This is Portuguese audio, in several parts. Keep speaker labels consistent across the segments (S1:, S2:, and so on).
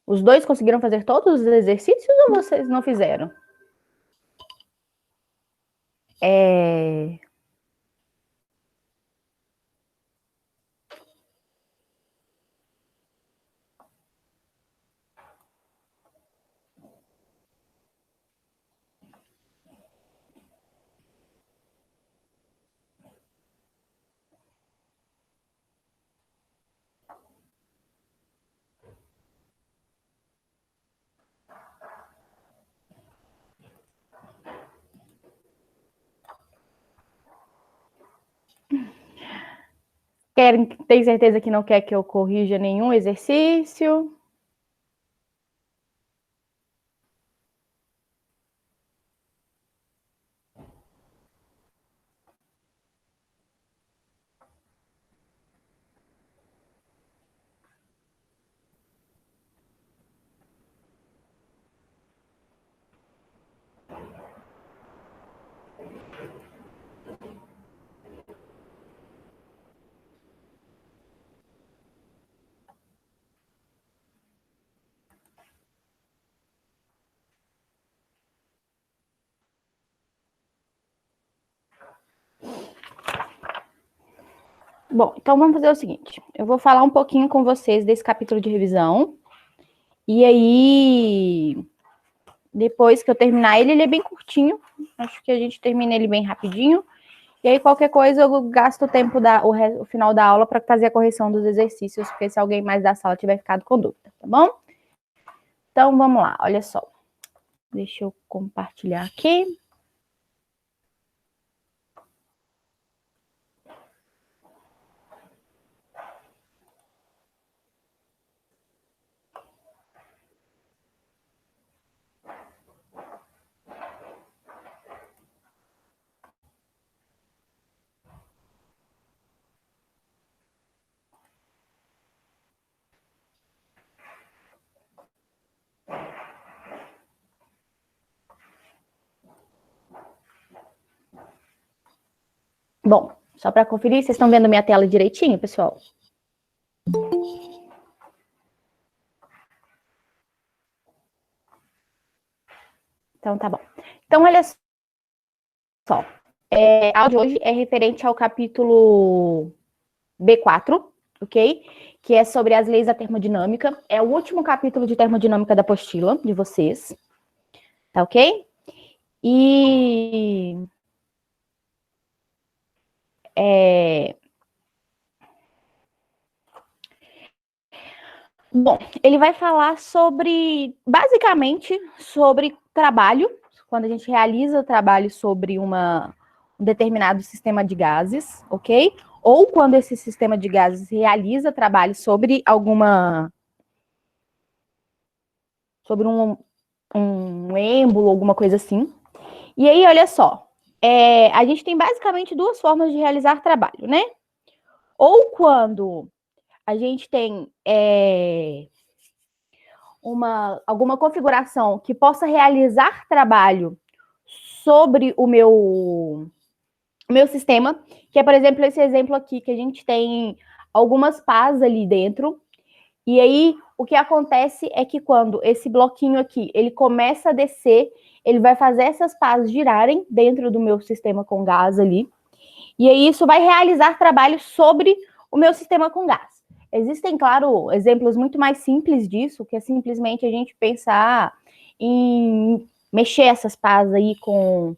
S1: Os dois conseguiram fazer todos os exercícios ou vocês não fizeram? Tem certeza que não quer que eu corrija nenhum exercício? Bom, então vamos fazer o seguinte. Eu vou falar um pouquinho com vocês desse capítulo de revisão. E aí, depois que eu terminar ele é bem curtinho. Acho que a gente termina ele bem rapidinho. E aí, qualquer coisa, eu gasto o tempo, o final da aula para fazer a correção dos exercícios, porque se alguém mais da sala tiver ficado com dúvida, tá bom? Então, vamos lá, olha só. Deixa eu compartilhar aqui. Bom, só para conferir, vocês estão vendo minha tela direitinho, pessoal? Então, tá bom. Então, olha só. A aula de hoje é referente ao capítulo B4, ok? Que é sobre as leis da termodinâmica. É o último capítulo de termodinâmica da apostila de vocês. Tá ok? E... Bom, ele vai falar sobre, basicamente, sobre trabalho, quando a gente realiza o trabalho sobre um determinado sistema de gases, ok? Ou quando esse sistema de gases realiza trabalho sobre sobre um êmbolo, alguma coisa assim. E aí, olha só, a gente tem basicamente duas formas de realizar trabalho, né? Ou quando a gente tem alguma configuração que possa realizar trabalho sobre o meu sistema, que é, por exemplo, esse exemplo aqui, que a gente tem algumas pás ali dentro, e aí o que acontece é que quando esse bloquinho aqui, ele começa a descer, ele vai fazer essas pás girarem dentro do meu sistema com gás ali, e aí isso vai realizar trabalho sobre o meu sistema com gás. Existem, claro, exemplos muito mais simples disso, que é simplesmente a gente pensar em mexer essas pás aí com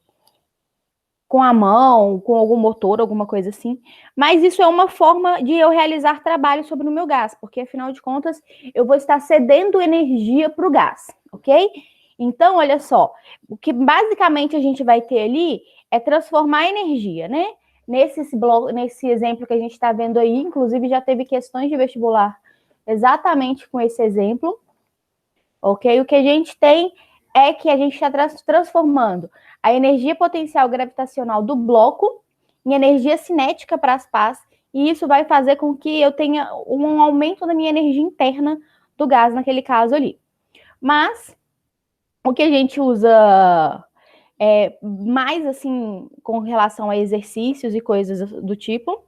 S1: a mão, com algum motor, alguma coisa assim. Mas isso é uma forma de eu realizar trabalho sobre o meu gás, porque afinal de contas eu vou estar cedendo energia para o gás, ok? Então, olha só, o que basicamente a gente vai ter ali é transformar energia, né? Nesse exemplo que a gente está vendo aí, inclusive já teve questões de vestibular exatamente com esse exemplo, ok? O que a gente tem é que a gente está transformando a energia potencial gravitacional do bloco em energia cinética para as pás, e isso vai fazer com que eu tenha um aumento da minha energia interna do gás naquele caso ali. Mas o que a gente usa mais assim com relação a exercícios e coisas do tipo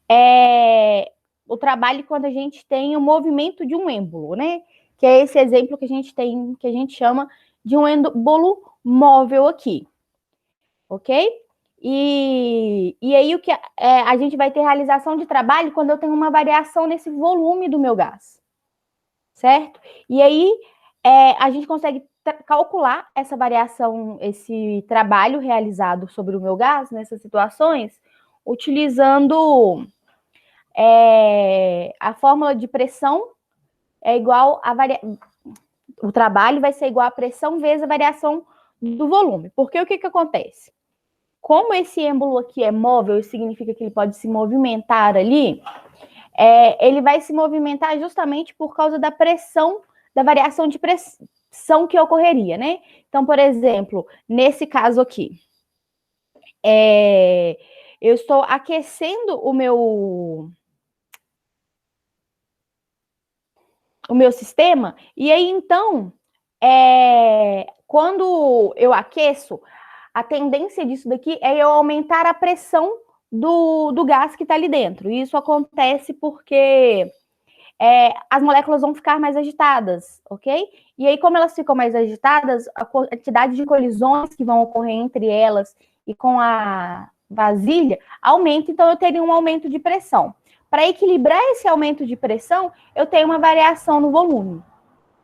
S1: é o trabalho quando a gente tem o movimento de um êmbolo, né? que é esse exemplo que a gente tem, que a gente chama de um êmbolo móvel aqui, ok? E aí o que a gente vai ter realização de trabalho quando eu tenho uma variação nesse volume do meu gás, certo? E aí a gente consegue calcular essa variação, esse trabalho realizado sobre o meu gás nessas situações, utilizando a fórmula de pressão é igual a o trabalho vai ser igual a pressão vezes a variação do volume. Porque o que acontece? Como esse êmbolo aqui é móvel, isso significa que ele pode se movimentar ali, ele vai se movimentar justamente por causa da pressão, da variação de pressão que ocorreria, né? Então, por exemplo, nesse caso aqui, eu estou aquecendo o meu sistema, e aí, então, quando eu aqueço, a tendência disso daqui é eu aumentar a pressão do gás que está ali dentro. E isso acontece porque as moléculas vão ficar mais agitadas, ok? E aí, como elas ficam mais agitadas, a quantidade de colisões que vão ocorrer entre elas e com a vasilha aumenta, então eu teria um aumento de pressão. Para equilibrar esse aumento de pressão, eu tenho uma variação no volume,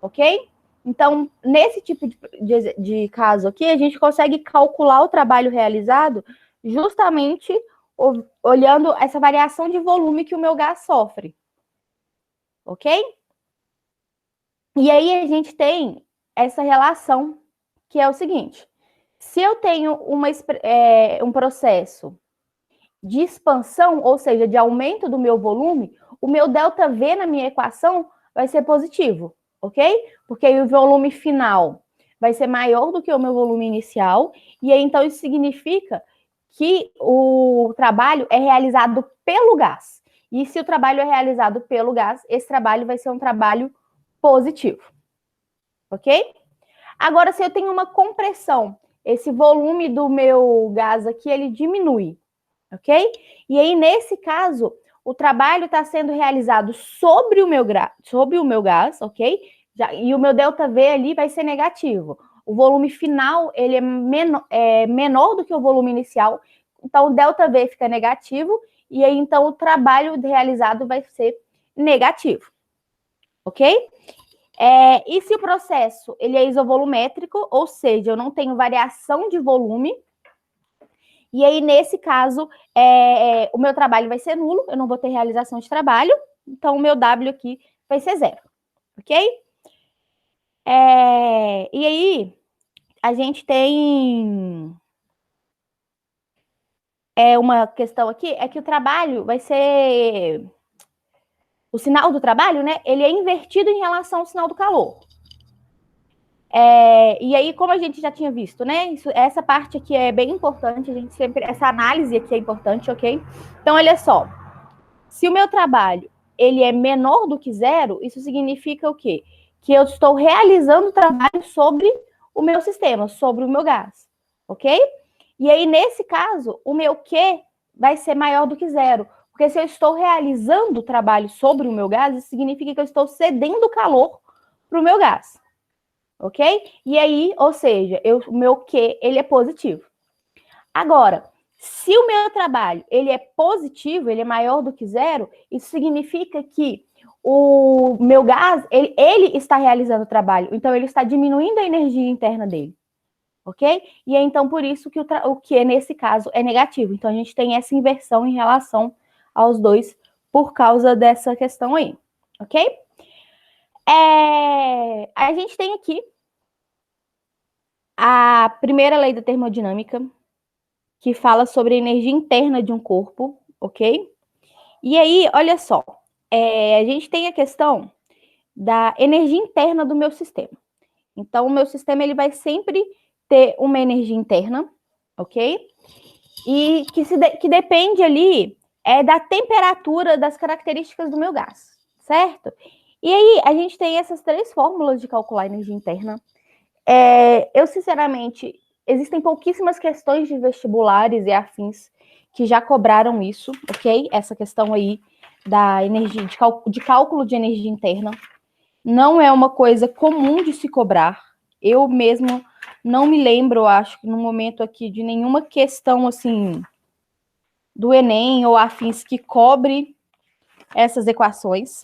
S1: ok? Então, nesse tipo de caso aqui, a gente consegue calcular o trabalho realizado justamente olhando essa variação de volume que o meu gás sofre, ok? E aí a gente tem essa relação, que é o seguinte: se eu tenho um processo de expansão, ou seja, de aumento do meu volume, o meu ΔV na minha equação vai ser positivo, ok? Porque aí o volume final vai ser maior do que o meu volume inicial, e aí então isso significa que o trabalho é realizado pelo gás. E se o trabalho é realizado pelo gás, esse trabalho vai ser um trabalho positivo, ok? Agora, se eu tenho uma compressão, esse volume do meu gás aqui, ele diminui, ok? E aí, nesse caso, o trabalho está sendo realizado sobre o meu gás, ok? E o meu ΔV ali vai ser negativo. O volume final, ele é menor do que o volume inicial, então o ΔV fica negativo, e aí, então, o trabalho realizado vai ser negativo, ok? E se o processo ele é isovolumétrico, ou seja, eu não tenho variação de volume, e aí, nesse caso, o meu trabalho vai ser nulo, eu não vou ter realização de trabalho, então o meu W aqui vai ser zero, ok? E aí, a gente tem uma questão aqui, é que o trabalho vai ser... O sinal do trabalho, né, ele é invertido em relação ao sinal do calor. E aí, como a gente já tinha visto, né? Essa parte aqui é bem importante, a gente sempre. Essa análise aqui é importante, ok? Então, olha só. Se o meu trabalho ele é menor do que zero, isso significa o quê? Que eu estou realizando trabalho sobre o meu sistema, sobre o meu gás, ok? E aí, nesse caso, o meu Q vai ser maior do que zero. Porque se eu estou realizando trabalho sobre o meu gás, isso significa que eu estou cedendo calor para o meu gás. Ok? E aí, ou seja, o meu Q, ele é positivo. Agora, se o meu trabalho, ele é positivo, ele é maior do que zero, isso significa que o meu gás, ele está realizando o trabalho, então ele está diminuindo a energia interna dele. Ok? E é então por isso que o Q, nesse caso, é negativo. Então a gente tem essa inversão em relação aos dois por causa dessa questão aí. Ok? A gente tem aqui a primeira lei da termodinâmica, que fala sobre a energia interna de um corpo, ok? E aí, olha só, a gente tem a questão da energia interna do meu sistema. Então, o meu sistema ele vai sempre ter uma energia interna, ok? E que depende ali da temperatura, das características do meu gás, certo? E aí, a gente tem essas três fórmulas de calcular a energia interna. Eu, sinceramente, existem pouquíssimas questões de vestibulares e afins que já cobraram isso, ok? Essa questão aí da energia, de cálculo de energia interna. não é uma coisa comum de se cobrar. Eu mesmo não me lembro, acho que no momento aqui, de nenhuma questão assim do Enem ou afins que cobre essas equações.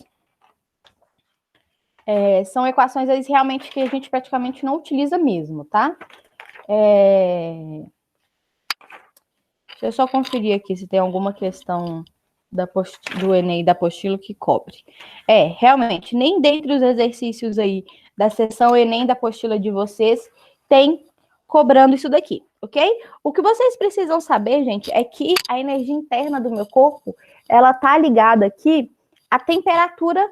S1: São equações aí, realmente que a gente praticamente não utiliza mesmo, tá? Deixa eu só conferir aqui se tem alguma questão do Enem da apostila que cobre. Realmente, nem dentre os exercícios aí da seção Enem da apostila de vocês tem cobrando isso daqui, ok? O que vocês precisam saber, gente, é que a energia interna do meu corpo, ela tá ligada aqui à temperatura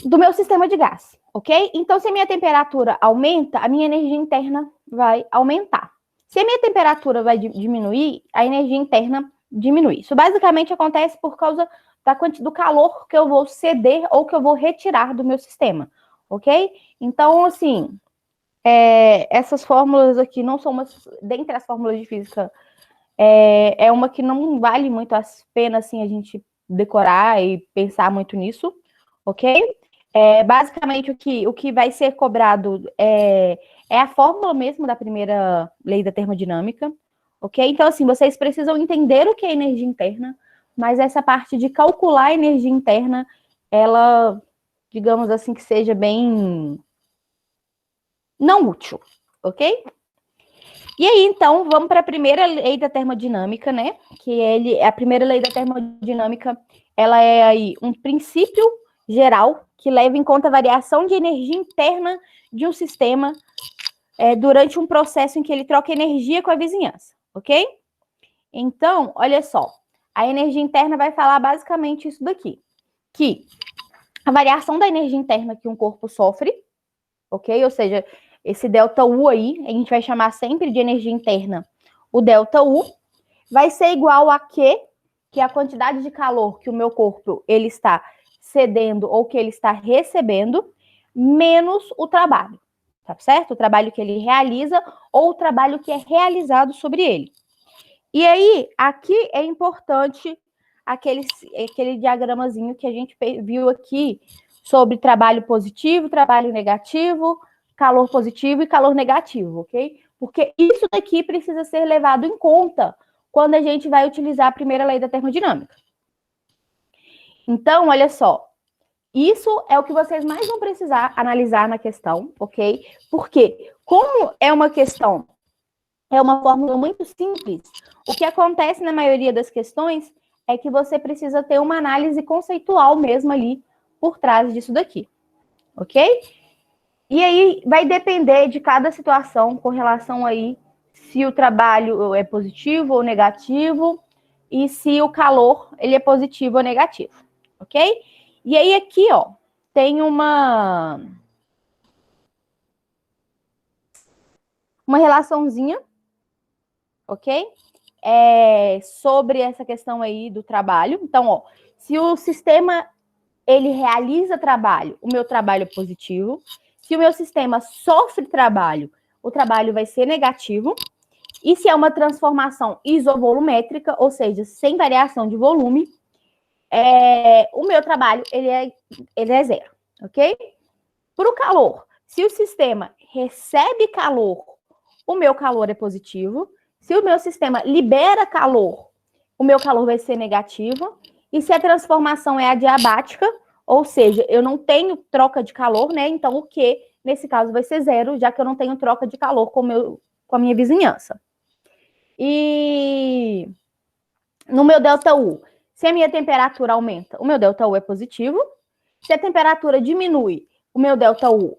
S1: do meu sistema de gás, ok? Então, se a minha temperatura aumenta, a minha energia interna vai aumentar. Se a minha temperatura vai diminuir, a energia interna diminui. Isso basicamente acontece por causa do calor que eu vou ceder ou que eu vou retirar do meu sistema, ok? Então, assim, essas fórmulas aqui não são dentre as fórmulas de física, é uma que não vale muito a pena, assim, a gente decorar e pensar muito nisso, ok? Basicamente, o que vai ser cobrado é a fórmula mesmo da primeira lei da termodinâmica, ok? Então, assim, vocês precisam entender o que é energia interna, mas essa parte de calcular a energia interna, ela, digamos assim, que seja bem não útil, ok? E aí, então, vamos para a primeira lei da termodinâmica, né? A primeira lei da termodinâmica, ela é aí um princípio geral que leva em conta a variação de energia interna de um sistema durante um processo em que ele troca energia com a vizinhança, ok? Então, olha só, a energia interna vai falar basicamente isso daqui, que a variação da energia interna que um corpo sofre, ok? Ou seja, esse delta U aí, a gente vai chamar sempre de energia interna o delta U, vai ser igual a Q, que é a quantidade de calor que o meu corpo ele está cedendo ou que ele está recebendo, menos o trabalho, tá certo? O trabalho que ele realiza ou o trabalho que é realizado sobre ele. E aí, aqui é importante aquele diagramazinho que a gente viu aqui sobre trabalho positivo, trabalho negativo, calor positivo e calor negativo, ok? Porque isso daqui precisa ser levado em conta quando a gente vai utilizar a primeira lei da termodinâmica. Então, olha só, isso é o que vocês mais vão precisar analisar na questão, ok? Porque, como é uma questão, é uma fórmula muito simples, o que acontece na maioria das questões é que você precisa ter uma análise conceitual mesmo ali por trás disso daqui, ok? E aí vai depender de cada situação com relação aí se o trabalho é positivo ou negativo e se o calor ele é positivo ou negativo, ok? E aí aqui, ó, tem uma relaçãozinha, ok? Sobre essa questão aí do trabalho. Então, ó, se o sistema ele realiza trabalho, o meu trabalho é positivo. Se o meu sistema sofre trabalho, o trabalho vai ser negativo. E se é uma transformação isovolumétrica, ou seja, sem variação de volume, o meu trabalho ele é zero, ok? Para o calor, se o sistema recebe calor, o meu calor é positivo. Se o meu sistema libera calor, o meu calor vai ser negativo. E se a transformação é adiabática, ou seja, eu não tenho troca de calor, né? Então o Q, nesse caso, vai ser zero, já que eu não tenho troca de calor com a minha vizinhança. E no meu delta U, se a minha temperatura aumenta, o meu delta U é positivo. Se a temperatura diminui, o meu delta U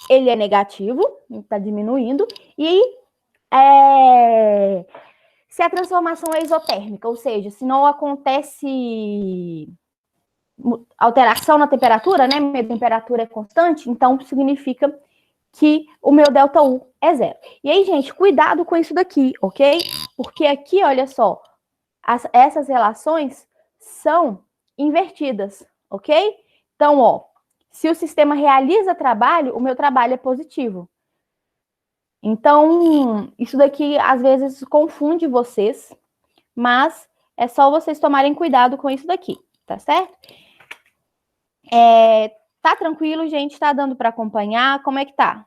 S1: ele é negativo, está diminuindo. E se a transformação é isotérmica, ou seja, se não acontece alteração na temperatura, né? Minha temperatura é constante, então significa que o meu delta U é zero. E aí, gente, cuidado com isso daqui, ok? Porque aqui, olha só, essas relações são invertidas, ok? Então, ó, se o sistema realiza trabalho, o meu trabalho é positivo. Então, isso daqui às vezes confunde vocês, mas é só vocês tomarem cuidado com isso daqui, tá certo? Tá tranquilo, gente? Tá dando para acompanhar? Como é que tá?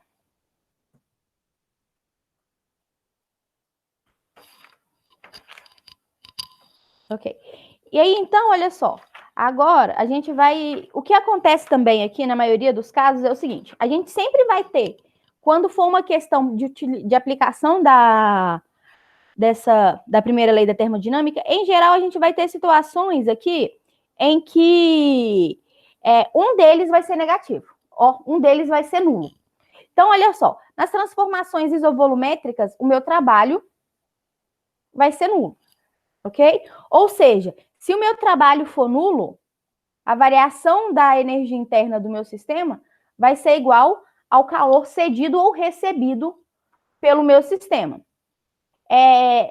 S1: Ok. E aí, então, olha só. Agora, a gente vai... O que acontece também aqui, na maioria dos casos, é o seguinte. A gente sempre vai ter, quando for uma questão de aplicação da primeira lei da termodinâmica, em geral, a gente vai ter situações aqui em que um deles vai ser negativo, um deles vai ser nulo. Então, olha só, nas transformações isovolumétricas, o meu trabalho vai ser nulo, ok? Ou seja, se o meu trabalho for nulo, a variação da energia interna do meu sistema vai ser igual ao calor cedido ou recebido pelo meu sistema.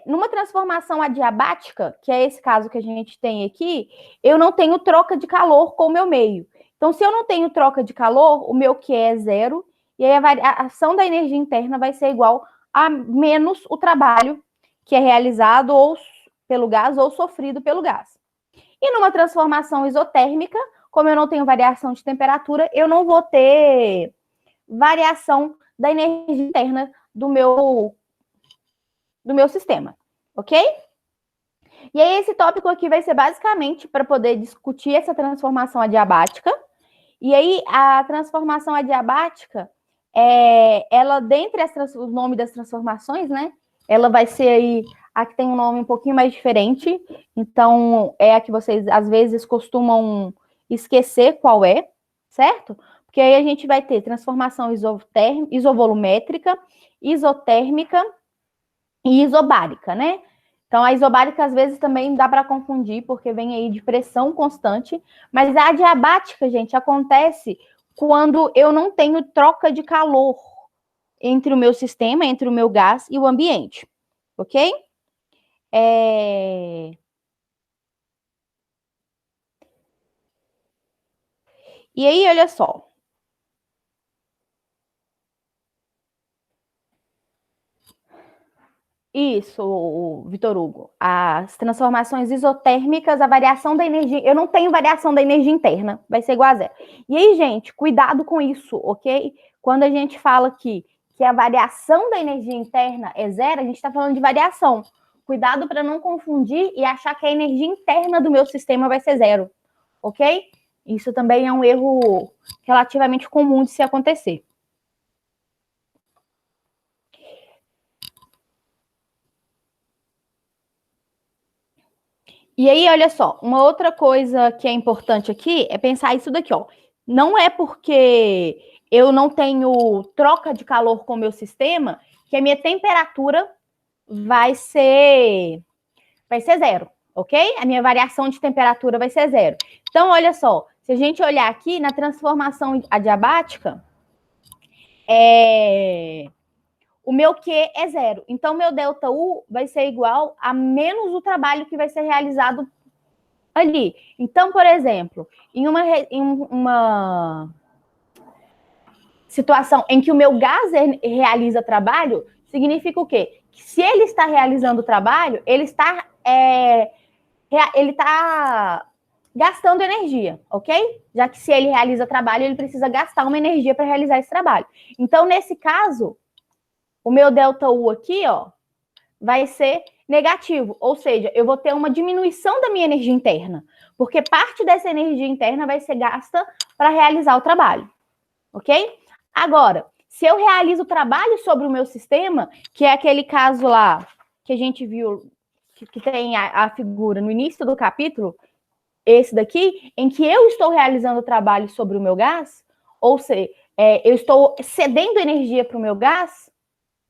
S1: Numa transformação adiabática, que é esse caso que a gente tem aqui, eu não tenho troca de calor com o meu meio. Então, se eu não tenho troca de calor, o meu Q é zero, e aí a variação da energia interna vai ser igual a menos o trabalho que é realizado ou pelo gás ou sofrido pelo gás. E numa transformação isotérmica, como eu não tenho variação de temperatura, eu não vou ter variação da energia interna do meu sistema, ok? E aí esse tópico aqui vai ser basicamente para poder discutir essa transformação adiabática. E aí a transformação adiabática, ela, dentre o nome das transformações, né? Ela vai ser aí a que tem um nome um pouquinho mais diferente. Então, é a que vocês, às vezes, costumam esquecer qual é, certo? Porque aí a gente vai ter transformação isovolumétrica, isotérmica e isobárica, né? Então, a isobárica, às vezes, também dá para confundir, porque vem aí de pressão constante, mas a adiabática, gente, acontece quando eu não tenho troca de calor entre o meu sistema, entre o meu gás e o ambiente, ok? E aí, olha só. Isso, Vitor Hugo. As transformações isotérmicas, a variação da energia. Eu não tenho variação da energia interna, vai ser igual a zero. E aí, gente, cuidado com isso, ok? Quando a gente fala aqui que a variação da energia interna é zero, a gente está falando de variação. Cuidado para não confundir e achar que a energia interna do meu sistema vai ser zero, ok? Isso também é um erro relativamente comum de se acontecer. E aí, olha só, uma outra coisa que é importante aqui é pensar isso daqui, ó. Não é porque eu não tenho troca de calor com o meu sistema que a minha temperatura vai ser zero, ok? A minha variação de temperatura vai ser zero. Então, olha só, se a gente olhar aqui na transformação adiabática, o meu Q é zero. Então, meu delta U vai ser igual a menos o trabalho que vai ser realizado ali. Então, por exemplo, em uma situação em que o meu gás realiza trabalho, significa o quê? Que se ele está realizando trabalho, ele está gastando energia, ok? Já que se ele realiza trabalho, ele precisa gastar uma energia para realizar esse trabalho. Então, nesse caso, o meu delta U aqui, ó, vai ser negativo, ou seja, eu vou ter uma diminuição da minha energia interna, porque parte dessa energia interna vai ser gasta para realizar o trabalho, ok? Agora, se eu realizo o trabalho sobre o meu sistema, que é aquele caso lá que a gente viu, que tem a figura no início do capítulo, esse daqui, em que eu estou realizando o trabalho sobre o meu gás, ou seja, eu estou cedendo energia para o meu gás,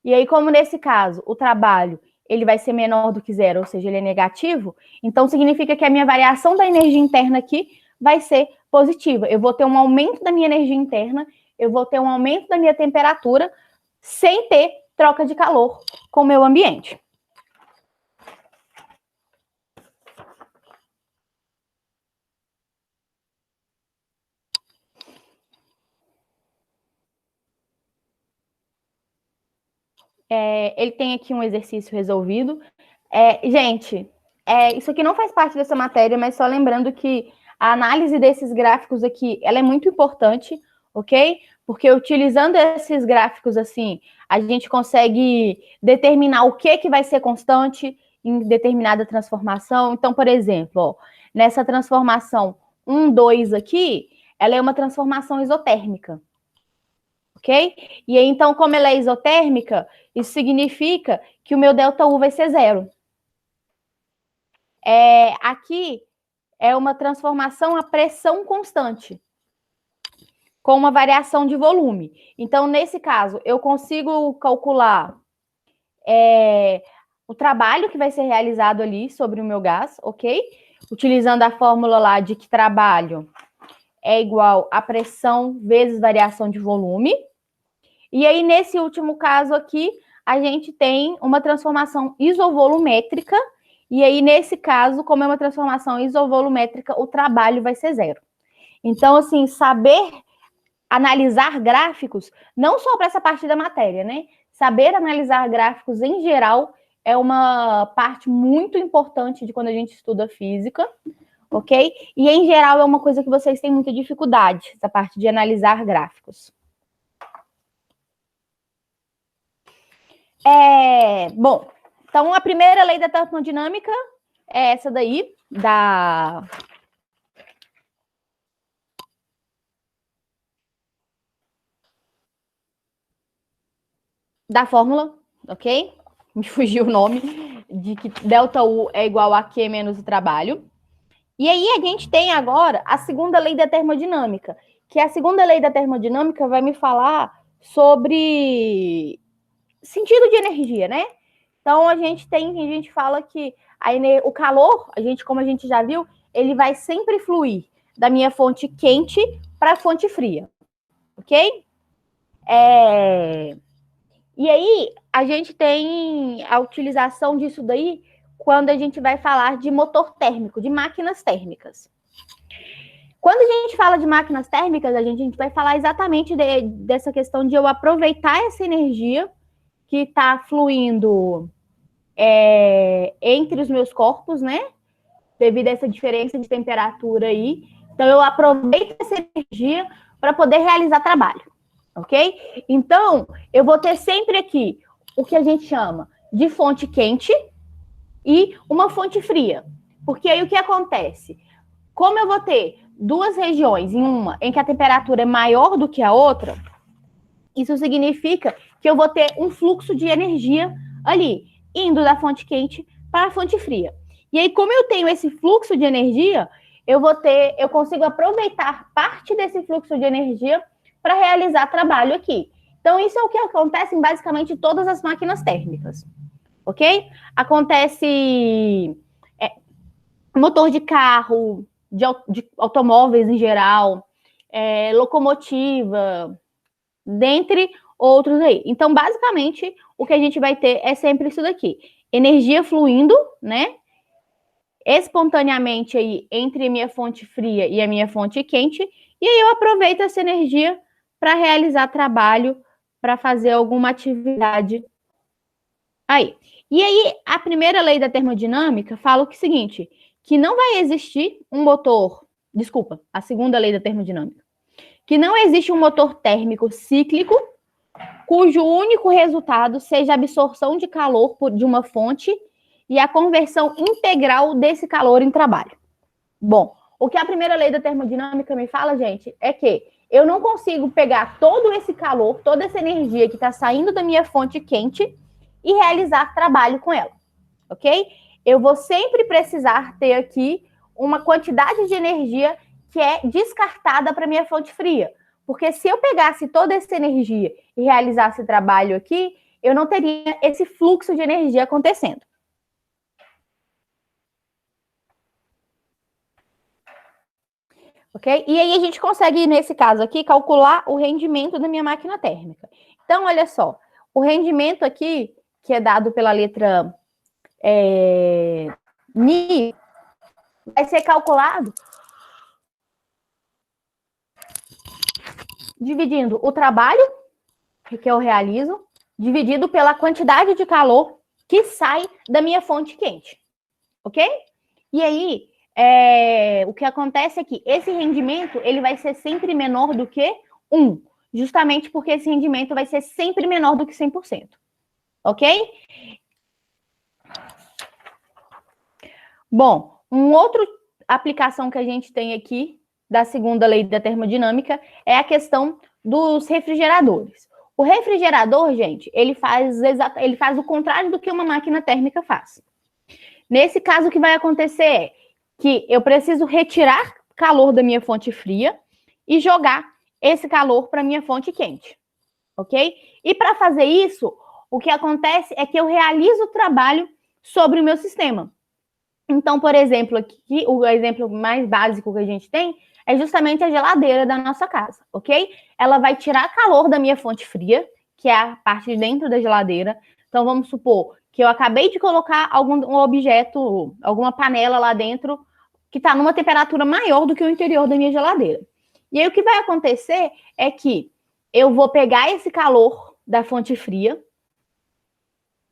S1: e aí, como nesse caso, o trabalho ele vai ser menor do que zero, ou seja, ele é negativo, então significa que a minha variação da energia interna aqui vai ser positiva. Eu vou ter um aumento da minha energia interna, eu vou ter um aumento da minha temperatura, sem ter troca de calor com o meu ambiente. Ele tem aqui um exercício resolvido. Gente, isso aqui não faz parte dessa matéria, mas só lembrando que a análise desses gráficos aqui, ela é muito importante, ok? Porque utilizando esses gráficos assim, a gente consegue determinar o que vai ser constante em determinada transformação. Então, por exemplo, ó, nessa transformação 1, 2 aqui, ela é uma transformação isotérmica, ok? E aí, então, como ela é isotérmica, isso significa que o meu ΔU vai ser zero. Aqui é uma transformação a pressão constante, com uma variação de volume. Então, nesse caso, eu consigo calcular o trabalho que vai ser realizado ali sobre o meu gás, ok? Utilizando a fórmula lá de que trabalho é igual a pressão vezes variação de volume. E aí, nesse último caso aqui, a gente tem uma transformação isovolumétrica. E aí, nesse caso, como é uma transformação isovolumétrica, o trabalho vai ser zero. Então, assim, saber analisar gráficos, não só para essa parte da matéria, né? Saber analisar gráficos em geral é uma parte muito importante de quando a gente estuda física, ok? E em geral é uma coisa que vocês têm muita dificuldade, essa parte de analisar gráficos. Bom, então a primeira lei da termodinâmica é essa daí, da fórmula, ok? Me fugiu o nome, de que ΔU é igual a Q menos o trabalho. E aí a gente tem agora a segunda lei da termodinâmica, que a segunda lei da termodinâmica vai me falar sobre sentido de energia, né? Então a gente fala que o calor, como a gente já viu, ele vai sempre fluir da minha fonte quente para a fonte fria, ok? E aí a gente tem a utilização disso daí quando a gente vai falar de motor térmico, de máquinas térmicas. Quando a gente fala de máquinas térmicas, a gente vai falar exatamente dessa questão de eu aproveitar essa energia que está fluindo entre os meus corpos, né? Devido a essa diferença de temperatura aí. Então, eu aproveito essa energia para poder realizar trabalho, ok? Então, eu vou ter sempre aqui o que a gente chama de fonte quente e uma fonte fria. Porque aí o que acontece? Como eu vou ter duas regiões, uma em que a temperatura é maior do que a outra, isso significa que eu vou ter um fluxo de energia ali, indo da fonte quente para a fonte fria. E aí, como eu tenho esse fluxo de energia, eu consigo aproveitar parte desse fluxo de energia para realizar trabalho aqui. Então, isso é o que acontece em basicamente todas as máquinas térmicas, ok? Acontece motor de carro, de automóveis em geral, locomotiva, dentre outros aí. Então, basicamente, o que a gente vai ter é sempre isso daqui. Energia fluindo, né? Espontaneamente aí entre a minha fonte fria e a minha fonte quente, e aí eu aproveito essa energia para realizar trabalho, para fazer alguma atividade aí. E aí, a primeira lei da termodinâmica fala o seguinte, que não vai existir um motor, desculpa, a segunda lei da termodinâmica, que não existe um motor térmico cíclico cujo único resultado seja a absorção de calor de uma fonte e a conversão integral desse calor em trabalho. Bom, o que a primeira lei da termodinâmica me fala, gente, é que eu não consigo pegar todo esse calor, toda essa energia que está saindo da minha fonte quente e realizar trabalho com ela, ok? Eu vou sempre precisar ter aqui uma quantidade de energia que é descartada para minha fonte fria. Porque se eu pegasse toda essa energia e realizasse trabalho aqui, eu não teria esse fluxo de energia acontecendo. Ok? E aí a gente consegue, nesse caso aqui, calcular o rendimento da minha máquina térmica. Então, olha só, o rendimento aqui, que é dado pela letra Mi, vai ser calculado dividindo o trabalho que eu realizo, dividido pela quantidade de calor que sai da minha fonte quente, ok? E aí, o que acontece é que esse rendimento ele vai ser sempre menor do que 1, justamente porque esse rendimento vai ser sempre menor do que 100%, ok? Bom, uma outra aplicação que a gente tem aqui da segunda lei da termodinâmica é a questão dos refrigeradores. O refrigerador, gente, ele faz o contrário do que uma máquina térmica faz. Nesse caso, o que vai acontecer é que eu preciso retirar calor da minha fonte fria e jogar esse calor para a minha fonte quente, ok? E para fazer isso, o que acontece é que eu realizo o trabalho sobre o meu sistema. Então, por exemplo, aqui, o exemplo mais básico que a gente tem é justamente a geladeira da nossa casa, ok? Ela vai tirar calor da minha fonte fria, que é a parte de dentro da geladeira. Então, vamos supor que eu acabei de colocar um objeto, alguma panela lá dentro, que está numa temperatura maior do que o interior da minha geladeira. E aí, o que vai acontecer é que eu vou pegar esse calor da fonte fria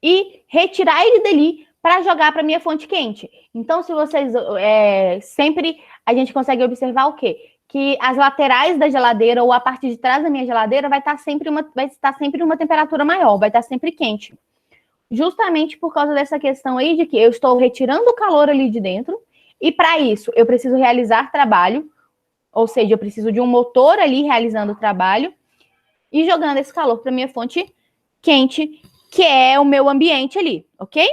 S1: e retirar ele dali para jogar para minha fonte quente. Então, se vocês sempre a gente consegue observar o quê? Que as laterais da geladeira ou a parte de trás da minha geladeira vai estar sempre uma temperatura maior, vai estar sempre quente. Justamente por causa dessa questão aí de que eu estou retirando o calor ali de dentro e para isso eu preciso realizar trabalho, ou seja, eu preciso de um motor ali realizando o trabalho e jogando esse calor para minha fonte quente, que é o meu ambiente ali, ok?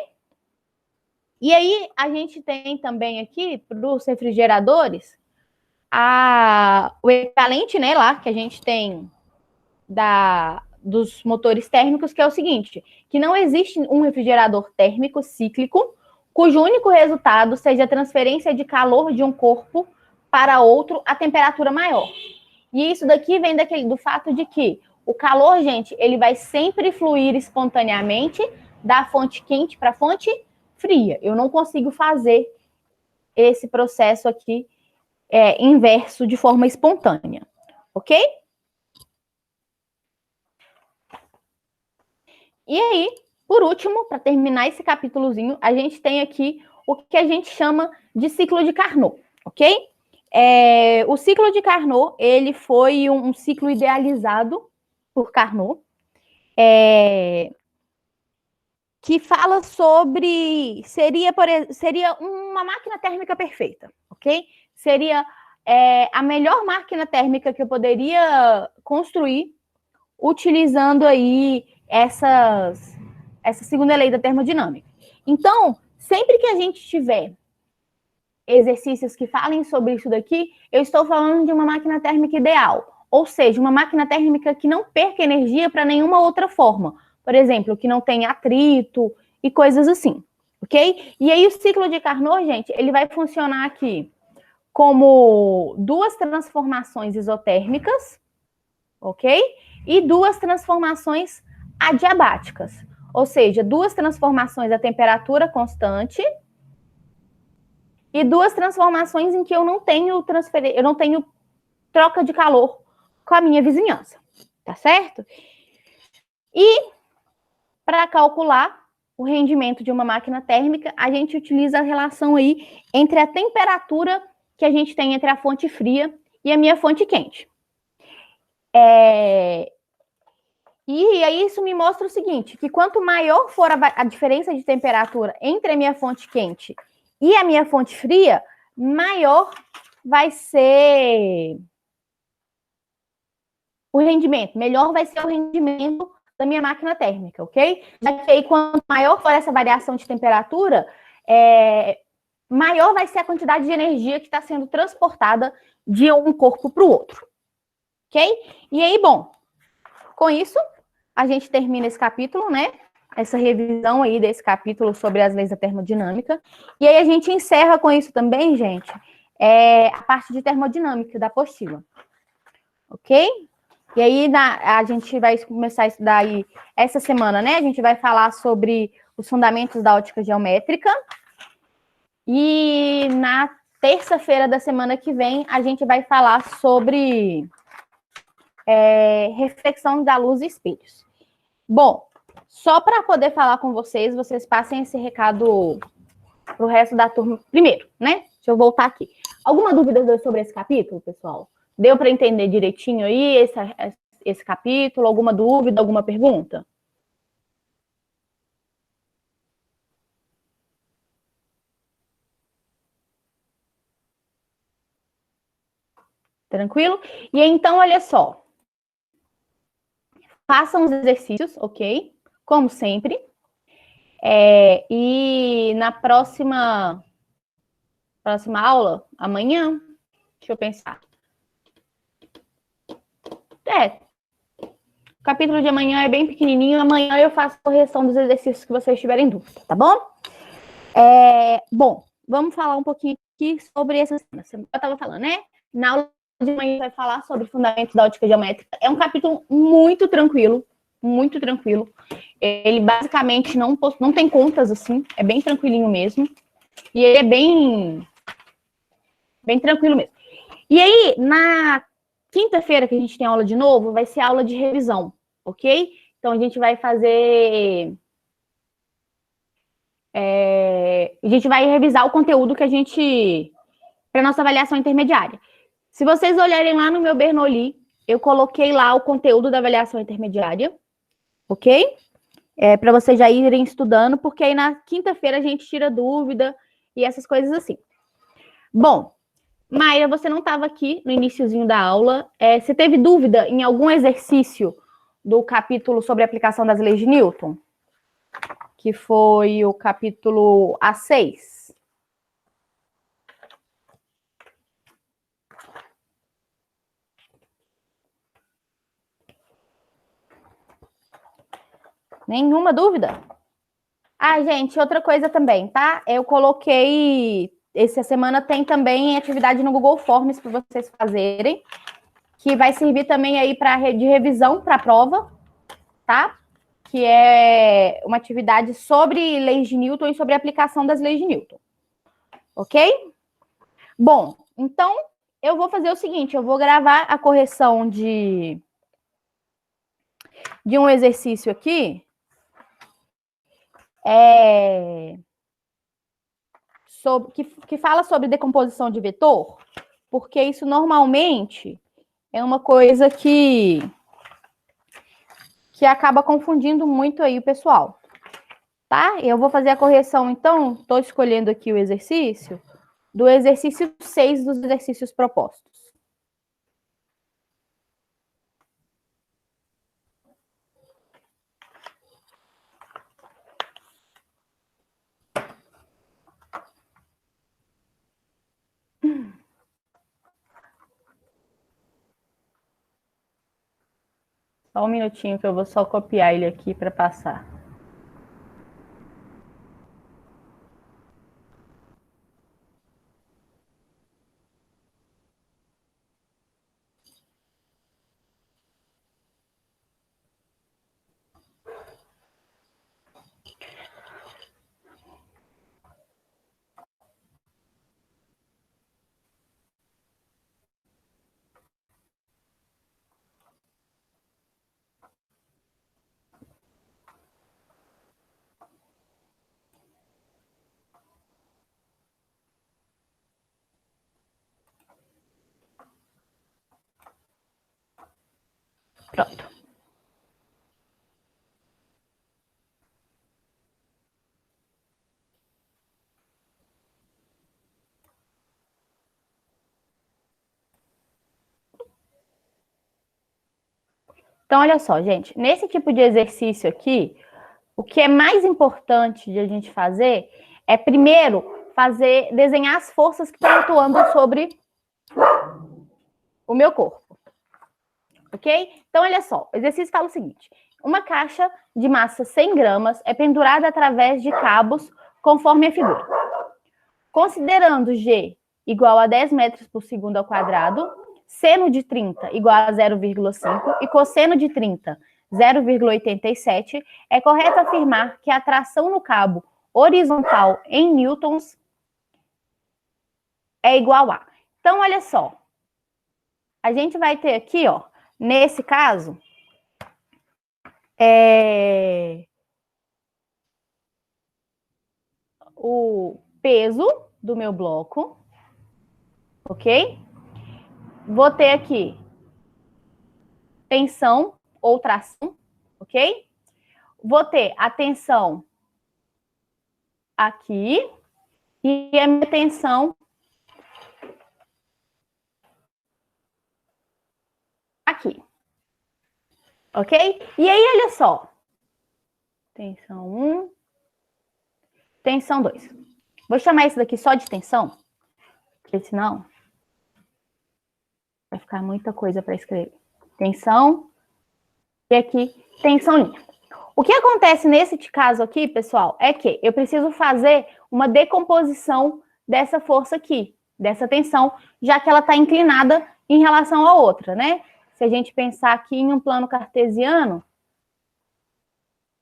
S1: E aí, a gente tem também aqui, para os refrigeradores, o equivalente, né, lá, que a gente tem dos motores térmicos, que é o seguinte, que não existe um refrigerador térmico cíclico, cujo único resultado seja a transferência de calor de um corpo para outro a temperatura maior. E isso daqui vem do fato de que o calor, gente, ele vai sempre fluir espontaneamente da fonte quente para a fonte fria. Eu não consigo fazer esse processo aqui inverso de forma espontânea, ok? E aí, por último, para terminar esse capítulozinho, a gente tem aqui o que a gente chama de ciclo de Carnot, ok? O ciclo de Carnot, ele foi um ciclo idealizado por Carnot, que fala sobre seria uma máquina térmica perfeita, ok? Seria a melhor máquina térmica que eu poderia construir utilizando aí essa segunda lei da termodinâmica. Então, sempre que a gente tiver exercícios que falem sobre isso daqui, eu estou falando de uma máquina térmica ideal, ou seja, uma máquina térmica que não perca energia para nenhuma outra forma. Por exemplo, que não tenha atrito e coisas assim, ok? E aí o ciclo de Carnot, gente, ele vai funcionar aqui como duas transformações isotérmicas, ok? E duas transformações adiabáticas, ou seja, duas transformações a temperatura constante e duas transformações em que eu não tenho troca de calor com a minha vizinhança, tá certo? E para calcular o rendimento de uma máquina térmica, a gente utiliza a relação aí entre a temperatura que a gente tem entre a fonte fria e a minha fonte quente. E aí isso me mostra o seguinte, que quanto maior for a diferença de temperatura entre a minha fonte quente e a minha fonte fria, maior vai ser o rendimento, melhor vai ser o rendimento da minha máquina térmica, ok? Já que aí, quanto maior for essa variação de temperatura, maior vai ser a quantidade de energia que está sendo transportada de um corpo para o outro, ok? E aí, bom, com isso, a gente termina esse capítulo, né? Essa revisão aí desse capítulo sobre as leis da termodinâmica. E aí a gente encerra com isso também, gente, a parte de termodinâmica da apostila. Ok? E aí a gente vai começar a estudar aí essa semana, né? A gente vai falar sobre os fundamentos da ótica geométrica. E na terça-feira da semana que vem, a gente vai falar sobre reflexão da luz e espelhos. Bom, só para poder falar com vocês, vocês passem esse recado para o resto da turma primeiro, né? Deixa eu voltar aqui. Alguma dúvida sobre esse capítulo, pessoal? Deu para entender direitinho aí esse capítulo? Alguma dúvida, alguma pergunta? Tranquilo? E então, olha só. Façam os exercícios, ok? Como sempre. E na próxima aula, amanhã, deixa eu pensar. O capítulo de amanhã é bem pequenininho. Amanhã eu faço a correção dos exercícios que vocês tiverem dúvida, tá bom? Bom, vamos falar um pouquinho aqui sobre essa semana. Eu estava falando, né? Na aula de manhã vai falar sobre fundamentos da ótica geométrica. É um capítulo muito tranquilo, muito tranquilo. Ele basicamente não tem contas assim, é bem tranquilinho mesmo. E ele é bem tranquilo mesmo. E aí, na quinta-feira que a gente tem aula de novo, vai ser aula de revisão, ok? Então a gente vai fazer. A gente vai revisar o conteúdo que a gente. Para nossa avaliação intermediária. Se vocês olharem lá no meu Bernoulli, eu coloquei lá o conteúdo da avaliação intermediária, ok? Para vocês já irem estudando, porque aí na quinta-feira a gente tira dúvida e essas coisas assim. Bom, Maia, você não estava aqui no iniciozinho da aula. Você teve dúvida em algum exercício do capítulo sobre a aplicação das leis de Newton? Que foi o capítulo A6. Nenhuma dúvida? Gente, outra coisa também, tá? Eu coloquei. Essa semana tem também atividade no Google Forms para vocês fazerem, que vai servir também aí de revisão para a prova, tá? Que é uma atividade sobre leis de Newton e sobre a aplicação das leis de Newton. Ok? Bom, então eu vou fazer o seguinte: eu vou gravar a correção de um exercício aqui. Que fala sobre decomposição de vetor, porque isso normalmente é uma coisa que acaba confundindo muito aí o pessoal, tá? Eu vou fazer a correção, então, estou escolhendo aqui o exercício, do exercício 6 dos exercícios propostos. Só um minutinho que eu vou só copiar ele aqui para passar. Pronto. Então, olha só, gente, nesse tipo de exercício aqui, o que é mais importante de a gente fazer é, primeiro, desenhar as forças que estão atuando sobre o meu corpo, ok? Então, olha só, o exercício fala o seguinte: uma caixa de massa 100 gramas é pendurada através de cabos conforme a figura. Considerando G igual a 10 metros por segundo ao quadrado, seno de 30 igual a 0,5 e cosseno de 30, 0,87, é correto afirmar que a tração no cabo horizontal em newtons é igual a. Então, olha só. A gente vai ter aqui, ó, nesse caso, o peso do meu bloco, ok? Vou ter aqui tensão ou tração, ok? Vou ter a tensão aqui e a minha tensão aqui, ok? E aí, olha só. Tensão 1, tensão 2. Vou chamar isso daqui só de tensão, porque senão vai ficar muita coisa para escrever. Tensão e aqui tensão linha. O que acontece nesse caso aqui, pessoal, é que eu preciso fazer uma decomposição dessa força aqui, dessa tensão, já que ela está inclinada em relação à outra, né? Se a gente pensar aqui em um plano cartesiano,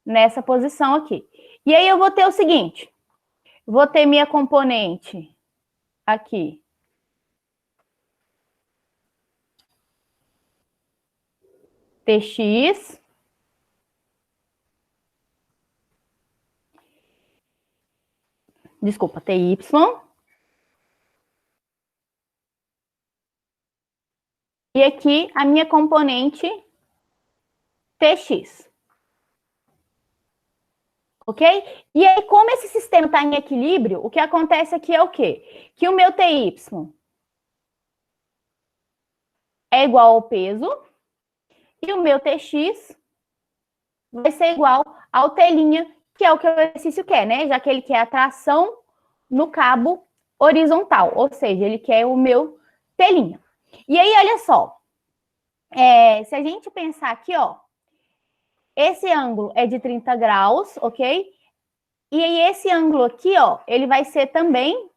S1: nessa posição aqui. E aí eu vou ter o seguinte, vou ter minha componente aqui. Tx. Desculpa, Ty. E aqui a minha componente Tx. Ok? E aí, como esse sistema está em equilíbrio, o que acontece aqui é o quê? Que o meu Ty é igual ao peso e o meu Tx vai ser igual ao T', que é o que o exercício quer, né? Já que ele quer a tração no cabo horizontal, ou seja, ele quer o meu T'. E aí, olha só, se a gente pensar aqui, ó, esse ângulo é de 30 graus, ok? E aí, esse ângulo aqui, ó, ele vai ser também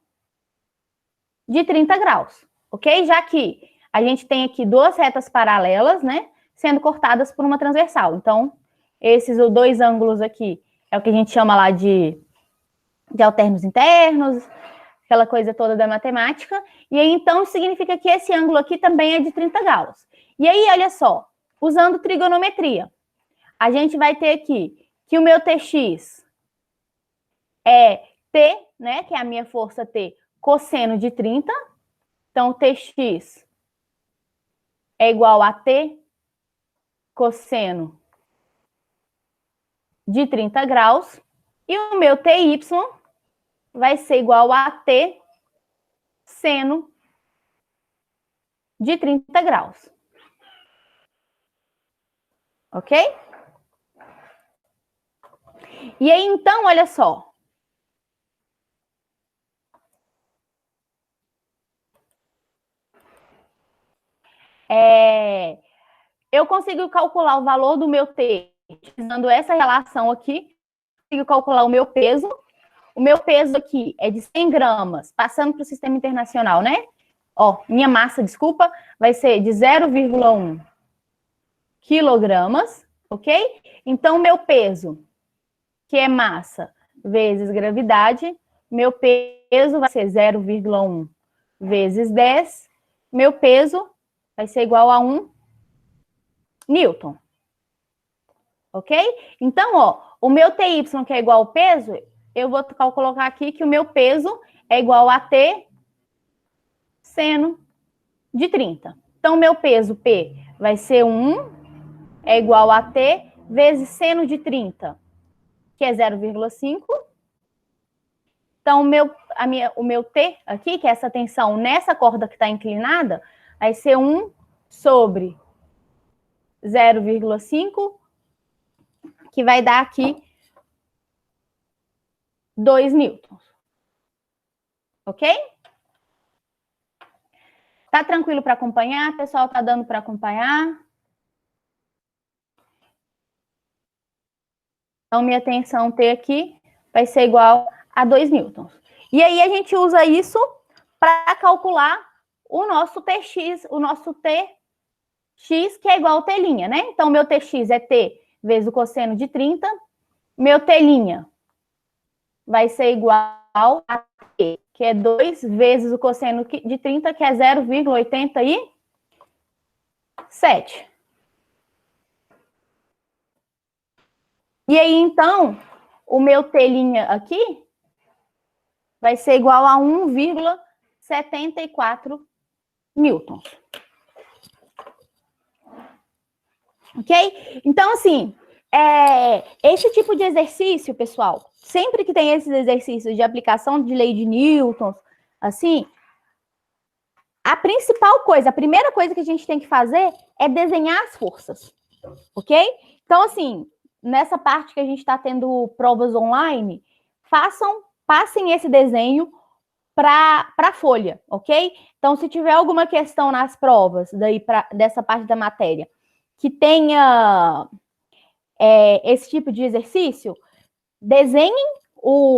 S1: de 30 graus, ok? Já que a gente tem aqui duas retas paralelas, né? Sendo cortadas por uma transversal. Então, esses dois ângulos aqui é o que a gente chama lá de alternos internos, aquela coisa toda da matemática. E aí, então, significa que esse ângulo aqui também é de 30 graus. E aí, olha só, usando trigonometria, a gente vai ter aqui que o meu Tx é T, né, que é a minha força T, cosseno de 30. Então, Tx é igual a T cosseno de 30 graus. E o meu Ty vai ser igual a T seno de 30 graus. Ok? E aí, então, olha só. Eu consigo calcular o valor do meu T utilizando essa relação aqui. Consigo calcular o meu peso. O meu peso aqui é de 100 gramas, passando para o sistema internacional, né? Ó, minha massa, desculpa, vai ser de 0,1 quilogramas, ok? Então, meu peso, que é massa vezes gravidade, meu peso vai ser 0,1 vezes 10, meu peso vai ser igual a 1 Newton. Ok? Então, ó, o meu TY, que é igual ao peso, eu vou colocar aqui que o meu peso é igual a T seno de 30. Então, meu peso P vai ser 1, é igual a T vezes seno de 30, que é 0,5. Então, o meu T aqui, que é essa tensão nessa corda que está inclinada, vai ser 1 sobre 0,5, que vai dar aqui 2 newtons. Ok? Tá tranquilo para acompanhar? Pessoal, tá dando para acompanhar? Então, minha tensão T aqui vai ser igual a 2 newtons. E aí, a gente usa isso para calcular o nosso Tx, o nosso Tx, que é igual a T', né? Então, meu Tx é T vezes o cosseno de 30. Meu T' vai ser igual a T, que é 2 vezes o cosseno de 30, que é 0,87. E aí, então, o meu T' aqui vai ser igual a 1,74 newtons. Ok? Então, assim, esse tipo de exercício, pessoal, sempre que tem esses exercícios de aplicação de lei de newtons, assim, a principal coisa, a primeira coisa que a gente tem que fazer é desenhar as forças, ok? Então, assim, nessa parte que a gente está tendo provas online, passem esse desenho para a folha, ok? Então, se tiver alguma questão nas provas dessa parte da matéria que tenha esse tipo de exercício,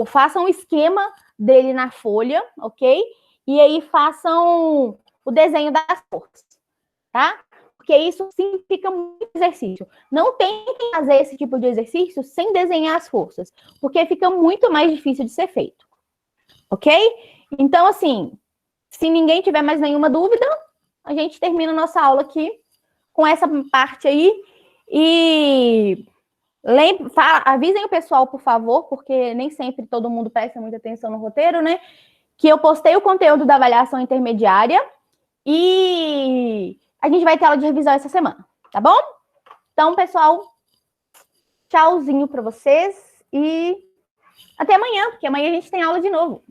S1: façam um esquema dele na folha, ok? E aí façam o desenho das forças, tá? Porque isso simplifica muito exercício. Não tentem fazer esse tipo de exercício sem desenhar as forças, porque fica muito mais difícil de ser feito, ok? Então, assim, se ninguém tiver mais nenhuma dúvida, a gente termina a nossa aula aqui com essa parte aí. E avisem o pessoal, por favor, porque nem sempre todo mundo presta muita atenção no roteiro, né? Que eu postei o conteúdo da avaliação intermediária e a gente vai ter aula de revisão essa semana, tá bom? Então, pessoal, tchauzinho para vocês e até amanhã, porque amanhã a gente tem aula de novo.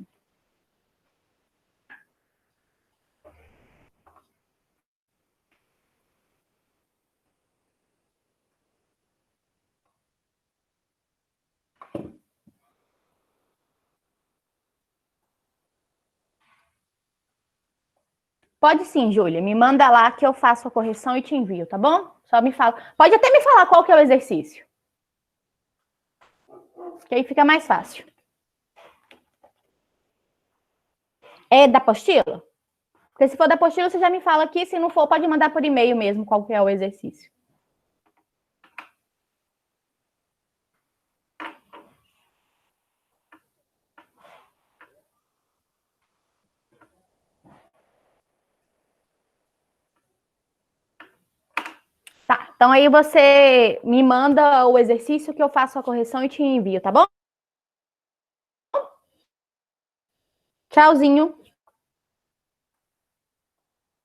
S1: Pode sim, Júlia. Me manda lá que eu faço a correção e te envio, tá bom? Só me fala. Pode até me falar qual que é o exercício. Que aí fica mais fácil. É da apostila? Porque se for da apostila, você já me fala aqui. Se não for, pode mandar por e-mail mesmo qual que é o exercício. Tá, então aí você me manda o exercício que eu faço a correção e te envio, tá bom? Tchauzinho.